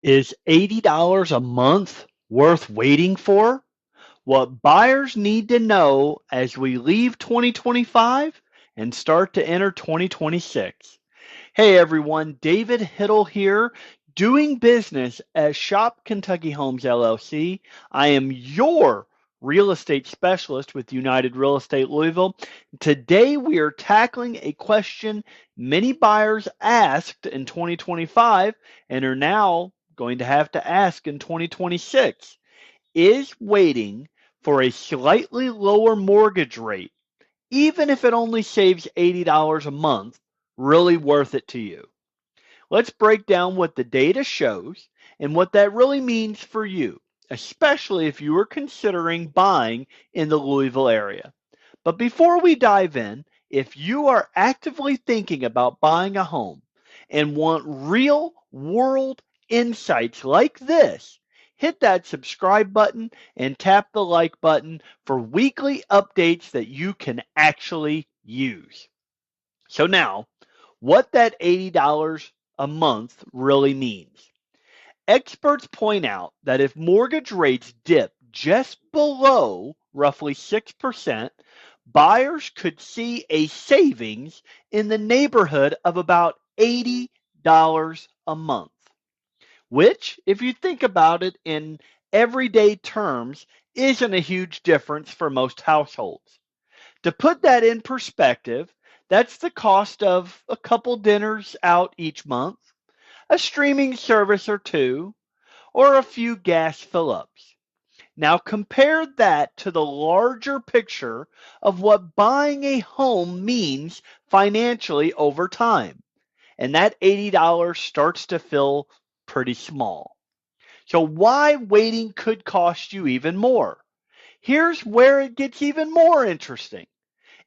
Is $80 a month worth waiting for? What buyers need to know as we leave 2025 and start to enter 2026. Hey everyone, David Hittle here, doing business at Shop Kentucky Homes LLC. I am your real estate specialist with United Real Estate Louisville. Today we are tackling a question many buyers asked in 2025 and are now going to have to ask in 2026. Is waiting for a slightly lower mortgage rate, even if it only saves $80 a month, really worth it to you? Let's break down what the data shows and what that really means for you, especially if you are considering buying in the Louisville area. But before we dive in, if you are actively thinking about buying a home and want real world insights like this, hit that subscribe button and tap the like button for weekly updates that you can actually use. So now, what that $80 a month really means. Experts point out that if mortgage rates dip just below roughly 6%, buyers could see a savings in the neighborhood of about $80 a month, which, if you think about it in everyday terms, isn't a huge difference for most households. To put that in perspective, that's the cost of a couple dinners out each month, a streaming service or two, or a few gas fill ups. Now compare that to the larger picture of what buying a home means financially over time. And that $80 starts to feel pretty small. So, why waiting could cost you even more? Here's where it gets even more interesting.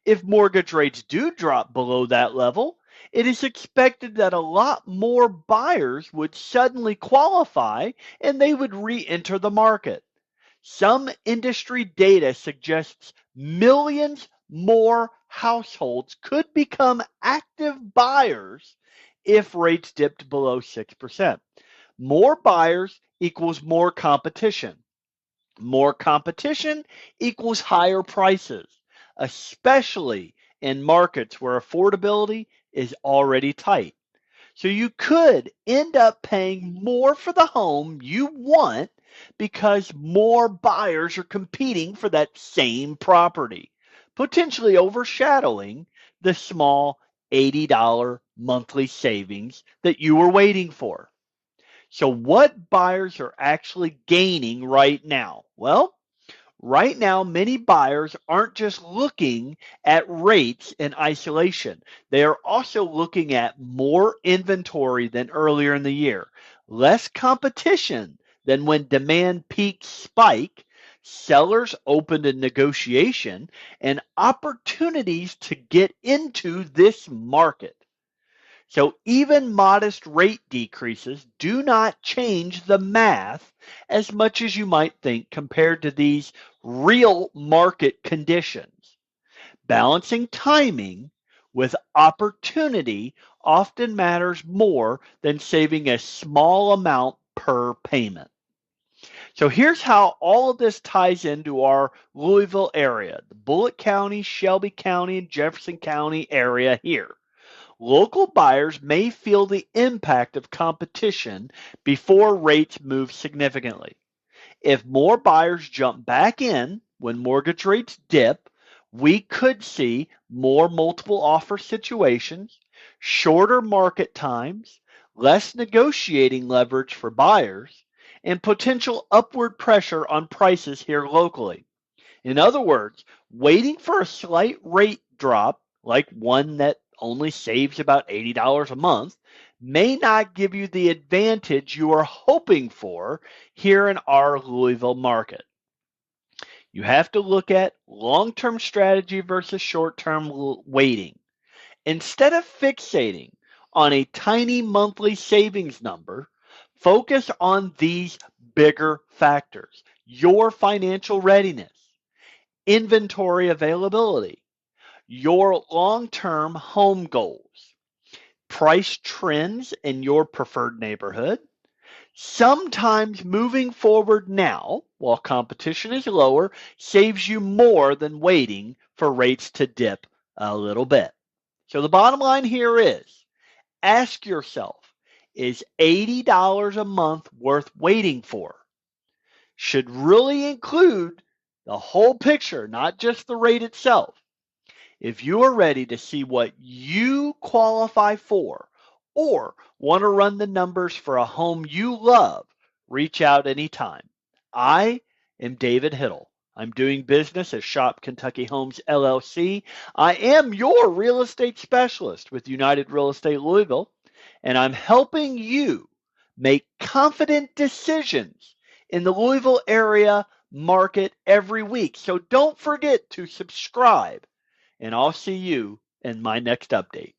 If mortgage rates do drop below that level, it is expected that a lot more buyers would suddenly qualify and they would re enter the market. Some industry data suggests millions more households could become active buyers if rates dipped below 6%. More buyers equals more competition. More competition equals higher prices, especially in markets where affordability is already tight. So you could end up paying more for the home you want because more buyers are competing for that same property, potentially overshadowing the small $80 monthly savings that you were waiting for. So, what buyers are actually gaining right now? Well, right now, many buyers aren't just looking at rates in isolation. They are also looking at more inventory than earlier in the year, less competition than when demand peaks spike, sellers open to negotiation, and opportunities to get into this market. So even modest rate decreases do not change the math as much as you might think compared to these real market conditions. Balancing timing with opportunity often matters more than saving a small amount per payment. So here's how all of this ties into our Louisville area, the Bullitt County, Shelby County, and Jefferson County area here. Local buyers may feel the impact of competition before rates move significantly. If more buyers jump back in when mortgage rates dip, we could see more multiple offer situations, shorter market times, less negotiating leverage for buyers, and potential upward pressure on prices here locally. In other words, waiting for a slight rate drop, like one that only saves about $80 a month, may not give you the advantage you are hoping for here in our Louisville market. You have to look at long term strategy versus short term waiting. Instead of fixating on a tiny monthly savings number, focus on these bigger factors: your financial readiness, inventory availability, your long term home goals, price trends in your preferred neighborhood, Sometimes moving forward now, while competition is lower, saves you more than waiting for rates to dip a little bit. So the bottom line here is ask yourself, is $80 a month worth waiting for? Should really include the whole picture, not just the rate itself. If you are ready to see what you qualify for or want to run the numbers for a home you love, reach out anytime. I am David Hittle. I'm doing business at Shop Kentucky Homes LLC. I am your real estate specialist with United Real Estate Louisville, and I'm helping you make confident decisions in the Louisville area market every week. So don't forget to subscribe, and I'll see you in my next update.